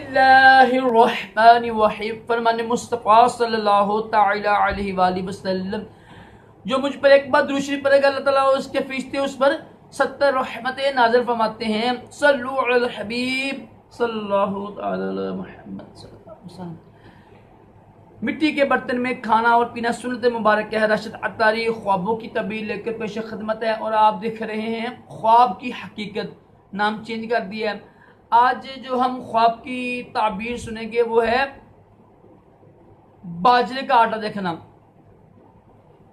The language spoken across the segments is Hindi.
बिस्मिल्लाहिर्रहमानिर्रहीम। फरमान मुस्तफ़ा सल्लल्लाहु ताला अलैहि वसल्लम, जो मुझ पर एक बार दुरूद शरीफ पढ़ेगा अल्लाह ताला उसके फरिश्ते उस पर 70 रहमतें नाज़िल फरमाते हैं। सल्लु अलल हबीब सल्लल्लाहु ताला अलैहि मुहम्मद सल्लल्लाहु अलैहि वसल्लम। मिट्टी के बर्तन में खाना और पीना सुन्नत मुबारक है। रशद अत्तारी ख्वाबों की तबीर लेकर पेश खिदमत है और आप देख रहे हैं ख्वाब की हकीकत। नाम चेंज कर दिया है। आज जो हम ख्वाब की ताबीर सुनेंगे वो है बाजरे का आटा देखना।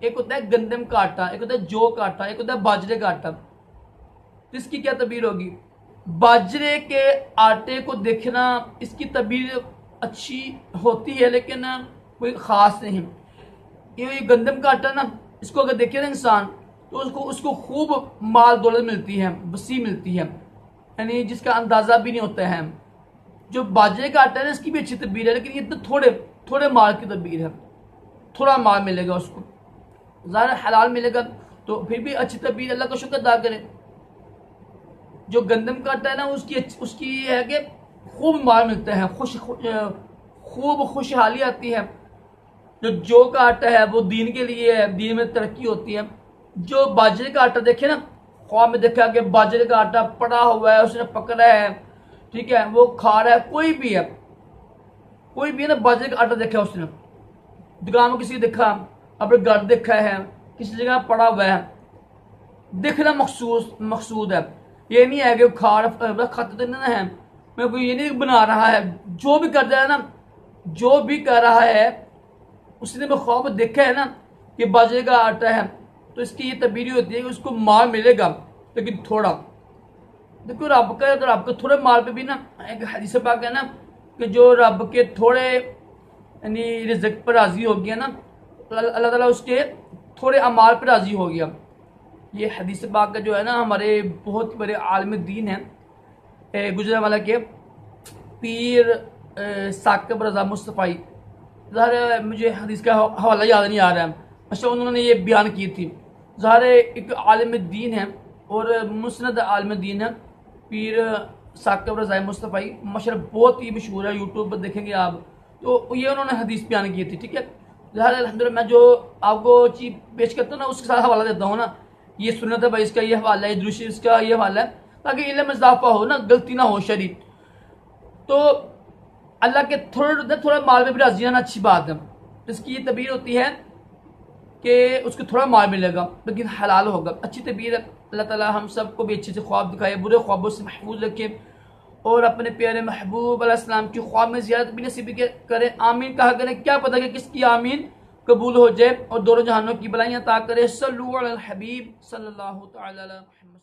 एक होता है गंदम का आटा, एक होता है जौ का आटा, एक होता है बाजरे का आटा। तो इसकी क्या तबीर होगी? बाजरे के आटे को देखना, इसकी तबीर अच्छी होती है लेकिन कोई ख़ास नहीं। ये गंदम का आटा ना, इसको अगर देखे ना इंसान तो उसको खूब माल दौलत मिलती है, वसी मिलती है, यानी जिसका अंदाज़ा भी नहीं होता है। जो बाजरे का आटा है ना, इसकी भी अच्छी तबीर है लेकिन ये तो थोड़े माल की तबीर है। थोड़ा माल मिलेगा उसको, ज़ाहिर हलाल मिलेगा तो फिर भी अच्छी तबीर, अल्लाह का शुक्र अदा करें। जो गंदम का आटा है ना, उसकी ये है कि खूब माल मिलता है, खूब खुशहाली आती है। जो जौ का आटा है वो दीन के लिए है, दीन में तरक्की होती है। जो बाजरे का आटा देखे ना, ख्वाब में देखा कि बाजरे का आटा पड़ा हुआ है, उसने पकड़ा है, ठीक है, वो खा रहा है, कोई भी है ना, बाजरे का आटा देखा उसने, दुकान में किसी देखा, अपने घर देखा है, किसी जगह पड़ा हुआ है, देखना मकसूद है। ये नहीं है कि खाते तो नहीं है, मैं कोई ये नहीं बना रहा है। जो भी कर रहा है ना, जो भी कर रहा है उसने में ख्वाब देखा है ना कि बाजरे का आटा है, तो इसकी ये तबीर होती है कि उसको माल मिलेगा लेकिन थोड़ा। देखो रब के थोड़े माल पे भी ना एक हदीस पाक है ना कि जो रब के थोड़े यानी रिज़्क़ पर राज़ी हो गया ना, अल्लाह ताला उसके थोड़े अमाल पर राज़ी हो गया। ये हदीस पाक का जो है ना, हमारे बहुत बड़े आलिम दीन हैं गुजरांवाला के पीर साकिब रज़ा मुस्तफ़ाई, ज़ाहिर मुझे हदीस का हवाला याद नहीं आ रहा है, अच्छा उन्होंने ये बयान की थी। ज़ाहिर एक आलिम दीन है और मुस्नद आलिम दीन है पीर साकिब रज़ा मुस्तफ़ाई, माशाअल्लाह बहुत ही मशहूर है, यूट्यूब पर देखेंगे आप। तो ये उन्होंने हदीस बयान की थी, ठीक है। ज़ाहिर अल्हम्दुलिल्लाह मैं जो आपको चीज़ पेश करता हूँ ना, उसके साथ हवाला देता हूँ ना, ये सुन्नत है भाई, इसका ये हवाला है, दूसरी इसका ये हवाला है, ताकि इल्म में इजाफा हो ना, गलती ना हो शरीफ। तो अल्लाह के थोड़ा माल में भी राजी रहना अच्छी बात है। इसकी ये तबीर होती है कि उसको थोड़ा माल मिलेगा लेकिन हलाल होगा, अच्छी तबीर है। अल्लाह ताला हम सबको भी अच्छे से ख्वाब दिखाए, बुरे ख्वाबों से महफूज रखे और अपने प्यारे महबूब अलैहिस्सलाम की ख्वाब में ज़ियारत भी नसीब करें। आमीन कहा करें, क्या पता कि किसकी आमीन कबूल हो जाए और दोनों जहानों की भलाइयाँ अता करे। सल्लु अलल हबीब सल्लल्लाहु तआला अलैहि वसल्लम।